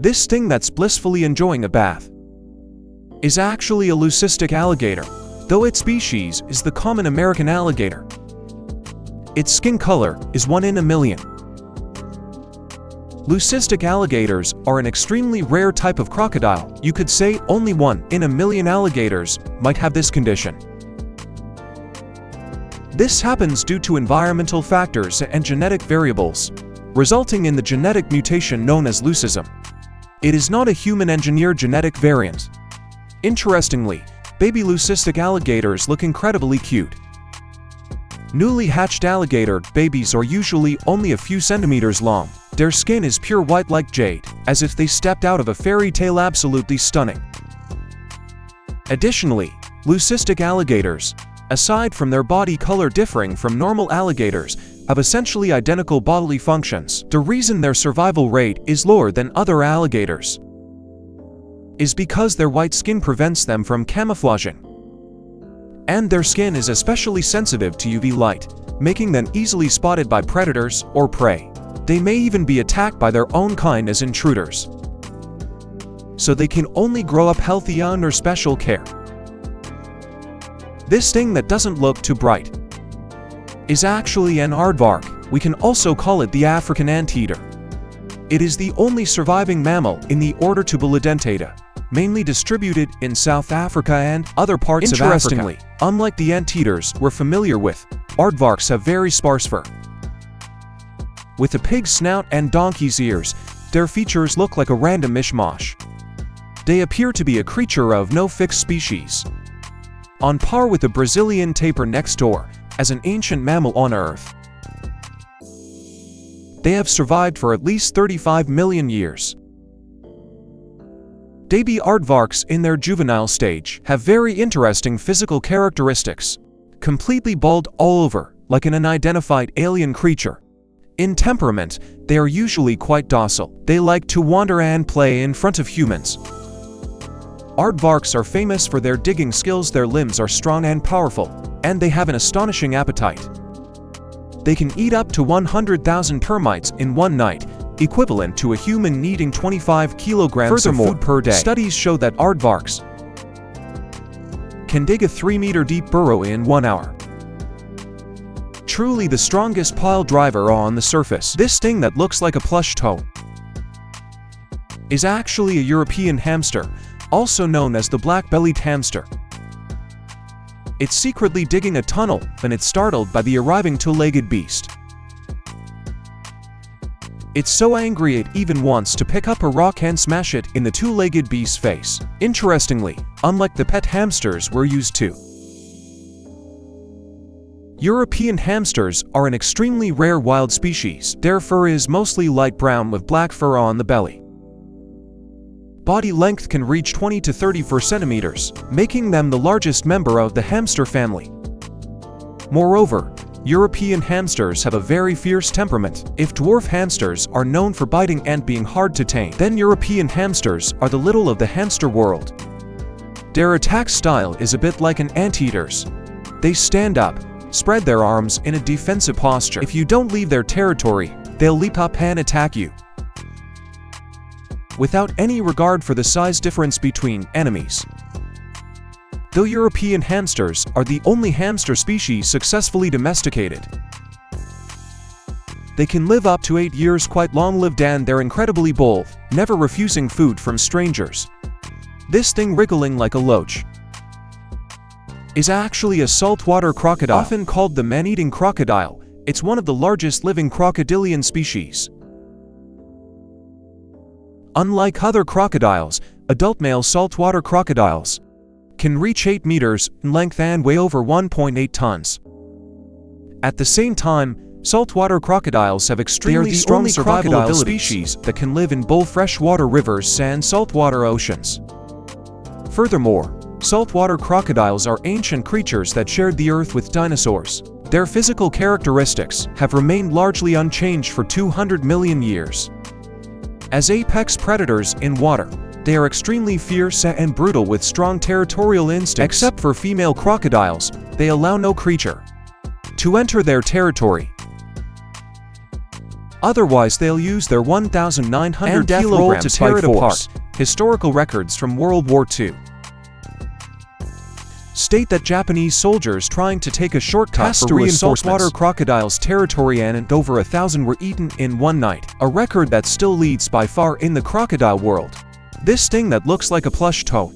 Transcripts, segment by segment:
This thing that's blissfully enjoying a bath is actually a leucistic alligator, though its species is the common American alligator. Its skin color is 1 in a million. Leucistic alligators are an extremely rare type of crocodile. You could say only 1 in a million alligators might have this condition. This happens due to environmental factors and genetic variables, resulting in the genetic mutation known as leucism. It is not a human-engineered genetic variant. Interestingly, baby leucistic alligators look incredibly cute. Newly hatched alligator babies are usually only a few centimeters long. Their skin is pure white like jade, as if they stepped out of a fairy tale. Absolutely stunning. Additionally, leucistic alligators, aside from their body color differing from normal alligators, have essentially identical bodily functions. The reason their survival rate is lower than other alligators is because their white skin prevents them from camouflaging. And their skin is especially sensitive to UV light, making them easily spotted by predators or prey. They may even be attacked by their own kind as intruders. So they can only grow up healthy under special care. This thing that doesn't look too bright is actually an aardvark. We can also call it the African anteater. It is the only surviving mammal in the order Tubulidentata, mainly distributed in South Africa and other parts of Africa. Interestingly, unlike the anteaters we're familiar with, aardvarks have very sparse fur. With a pig's snout and donkey's ears, their features look like a random mishmash. They appear to be a creature of no fixed species, on par with the Brazilian tapir next door as an ancient mammal on Earth. They have survived for at least 35 million years. Baby aardvarks in their juvenile stage have very interesting physical characteristics, completely bald all over, like an unidentified alien creature. In temperament, they are usually quite docile. They like to wander and play in front of humans. Aardvarks are famous for their digging skills. Their limbs are strong and powerful, and they have an astonishing appetite. They can eat up to 100,000 termites in one night, equivalent to a human needing 25 kilograms of food per day. Studies show that aardvarks can dig a 3-meter deep burrow in 1 hour. Truly the strongest pile driver on the surface. This thing that looks like a plush toe is actually a European hamster, also known as the black-bellied hamster. It's secretly digging a tunnel when it's startled by the arriving two-legged beast. It's so angry it even wants to pick up a rock and smash it in the two-legged beast's face. Interestingly, unlike the pet hamsters we're used to, European hamsters are an extremely rare wild species. Their fur is mostly light brown with black fur on the belly. Body length can reach 20 to 34 centimeters, making them the largest member of the hamster family. Moreover, European hamsters have a very fierce temperament. If dwarf hamsters are known for biting and being hard to tame, then European hamsters are the little of the hamster world. Their attack style is a bit like an anteater's. They stand up, spread their arms in a defensive posture. If you don't leave their territory, they'll leap up and attack you, without any regard for the size difference between enemies. Though European hamsters are the only hamster species successfully domesticated, they can live up to 8 years quite long-lived, and they're incredibly bold, never refusing food from strangers. This thing wriggling like a loach is actually a saltwater crocodile, often called the man-eating crocodile. It's one of the largest living crocodilian species. Unlike other crocodiles, adult male saltwater crocodiles can reach 8 meters in length and weigh over 1.8 tons. At the same time, saltwater crocodiles have extremely strong survival abilities, species that can live in both freshwater rivers and saltwater oceans. Furthermore, saltwater crocodiles are ancient creatures that shared the earth with dinosaurs. Their physical characteristics have remained largely unchanged for 200 million years. As apex predators in water, they are extremely fierce and brutal with strong territorial instincts. Except for female crocodiles, they allow no creature to enter their territory. Otherwise, they'll use their 1,900 death roll kilograms to to tear by it force. apart. Historical records from World War II state that Japanese soldiers trying to take a shortcut for reinforcements. saltwater crocodiles territory and over 1,000 were eaten in one night, a record that still leads by far in the crocodile world. This thing that looks like a plush toad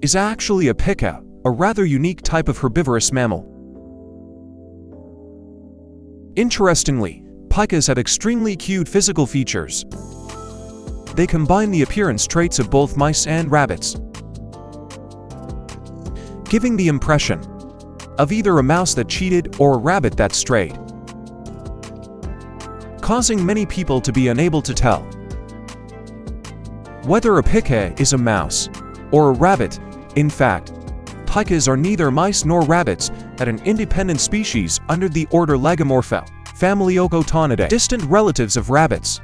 is actually a pika, a rather unique type of herbivorous mammal. Interestingly, pikas have extremely cute physical features. They combine the appearance traits of both mice and rabbits, giving the impression of either a mouse that cheated or a rabbit that strayed, causing many people to be unable to tell whether a pika is a mouse or a rabbit. In fact, pikas are neither mice nor rabbits, but an independent species under the order Lagomorpha, family Ocotonidae, distant relatives of rabbits.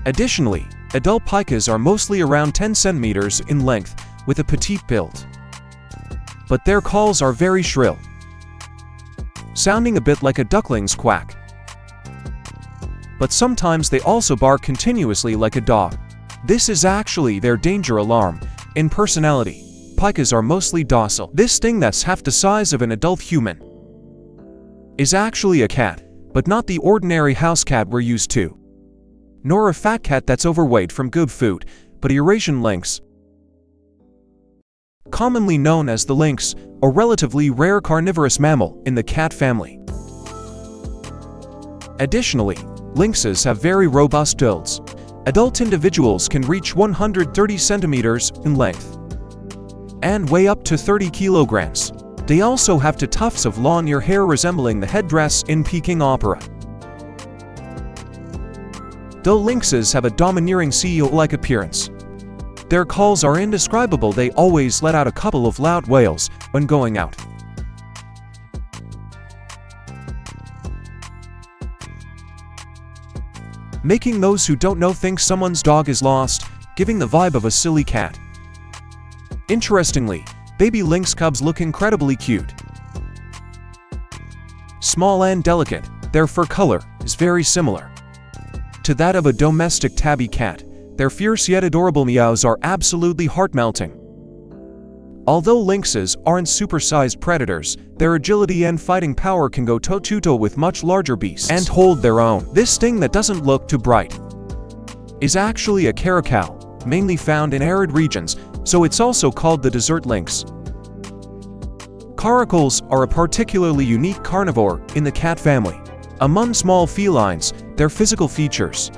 Additionally, adult pikas are mostly around 10 centimeters in length, with a petite build. But their calls are very shrill, sounding a bit like a duckling's quack. But sometimes they also bark continuously like a dog. This is actually their danger alarm. In personality, pikas are mostly docile. This thing that's half the size of an adult human is actually a cat, but not the ordinary house cat we're used to, nor a fat cat that's overweight from good food, but a Eurasian lynx, commonly known as the lynx, a relatively rare carnivorous mammal in the cat family. Additionally, lynxes have very robust builds. Adult individuals can reach 130 centimeters in length and weigh up to 30 kilograms. They also have two tufts of long ear hair resembling the headdress in Peking opera. Though lynxes have a domineering CEO-like appearance, their calls are indescribable. They always let out a couple of loud wails when going out, making those who don't know think someone's dog is lost, giving the vibe of a silly cat. Interestingly, baby lynx cubs look incredibly cute. Small and delicate, their fur color is very similar to that of a domestic tabby cat. Their fierce yet adorable meows are absolutely heart-melting. Although lynxes aren't supersized predators, their agility and fighting power can go toe-to-toe with much larger beasts and hold their own. This thing that doesn't look too bright is actually a caracal, mainly found in arid regions, so it's also called the desert lynx. Caracals are a particularly unique carnivore in the cat family. Among small felines, their physical features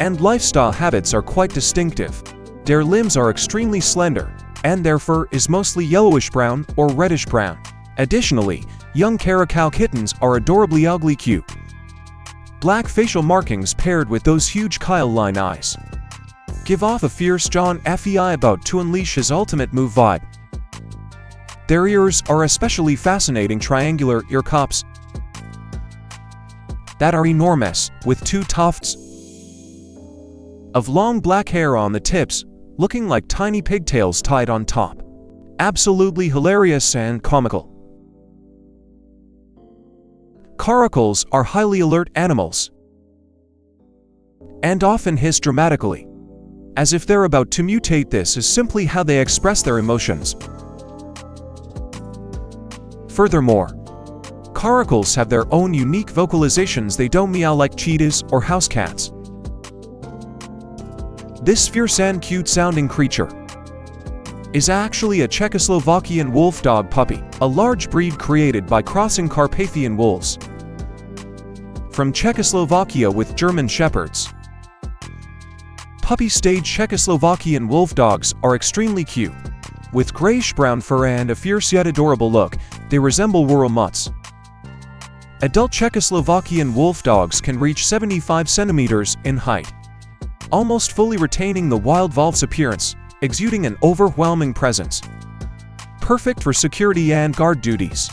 and lifestyle habits are quite distinctive. Their limbs are extremely slender, and their fur is mostly yellowish-brown or reddish-brown. Additionally, young caracal kittens are adorably ugly cute. Black facial markings paired with those huge Kyle-line eyes give off a fierce John Fei about to unleash his ultimate move vibe. Their ears are especially fascinating triangular ear cups that are enormous, with two tufts of long black hair on the tips, looking like tiny pigtails tied on top. Absolutely hilarious and comical. Caracals are highly alert animals and often hiss dramatically, as if they're about to mutate. This is simply how they express their emotions. Furthermore, caracals have their own unique vocalizations. They don't meow like cheetahs or house cats. This fierce and cute-sounding creature is actually a Czechoslovakian wolf dog puppy, a large breed created by crossing Carpathian wolves from Czechoslovakia with German shepherds. Puppy-stage Czechoslovakian wolf dogs are extremely cute. With grayish-brown fur and a fierce yet adorable look, they resemble rural mutts. Adult Czechoslovakian wolf dogs can reach 75 centimeters in height, almost fully retaining the wild wolf's appearance, exuding an overwhelming presence. Perfect for security and guard duties.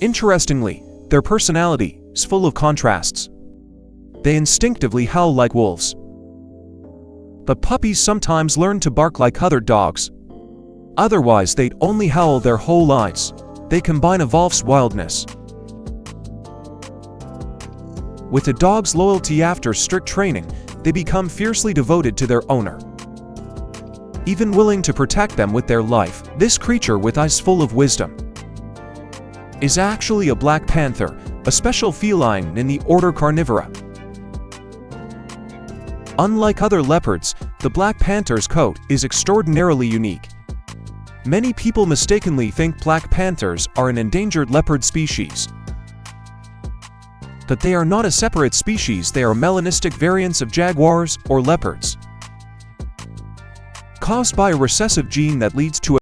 Interestingly, their personality is full of contrasts. They instinctively howl like wolves, but puppies sometimes learn to bark like other dogs. Otherwise, they'd only howl their whole lives. They combine a wolf's wildness With a dog's loyalty after strict training, they become fiercely devoted to their owner, even willing to protect them with their life. This creature with eyes full of wisdom is actually a black panther, a special feline in the order Carnivora. Unlike other leopards, the black panther's coat is extraordinarily unique. Many people mistakenly think black panthers are an endangered leopard species. But they are not a separate species, they are melanistic variants of jaguars or leopards, caused by a recessive gene that leads to a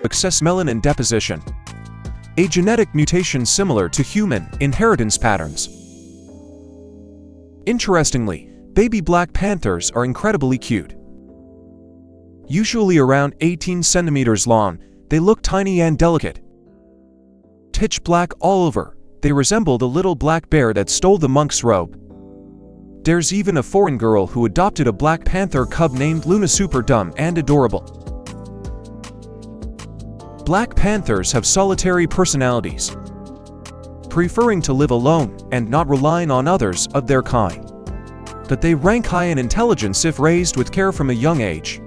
excess melanin deposition, a genetic mutation similar to human inheritance patterns. Interestingly, baby black panthers are incredibly cute. Usually around 18 centimeters long, they look tiny and delicate. Pitch black all over, they resemble the little black bear that stole the monk's robe. There's even a foreign girl who adopted a black panther cub named Luna, super dumb and adorable. Black panthers have solitary personalities, preferring to live alone and not relying on others of their kind. But they rank high in intelligence if raised with care from a young age.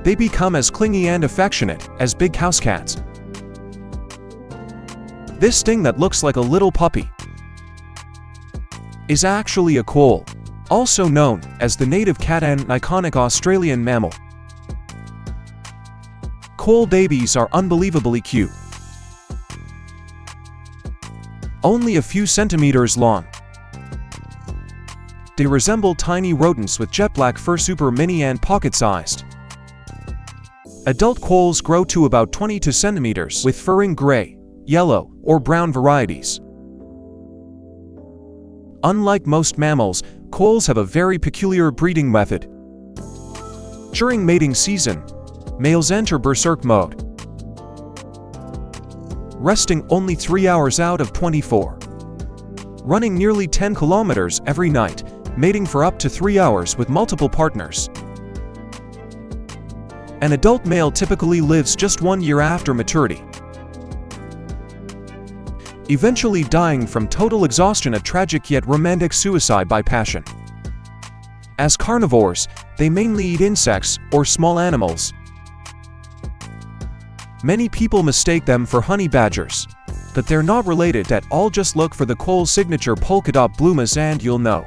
They become as clingy and affectionate as big house cats. This thing that looks like a little puppy is actually a quoll, also known as the native cat and an iconic Australian mammal. Quoll babies are unbelievably cute. Only a few centimeters long. They resemble tiny rodents with jet black fur, super mini and pocket-sized. Adult quolls grow to about 22 centimeters with fur in gray, yellow, or brown varieties. Unlike most mammals, quolls have a very peculiar breeding method. During mating season, males enter berserk mode, resting only 3 hours out of 24, running nearly 10 kilometers every night, mating for up to 3 hours with multiple partners. An adult male typically lives just 1 year after maturity, eventually dying from total exhaustion, a tragic yet romantic suicide by passion. As carnivores, they mainly eat insects or small animals. Many people mistake them for honey badgers, but they're not related at all. Just look for the quoll signature polka dot bloomas and you'll know.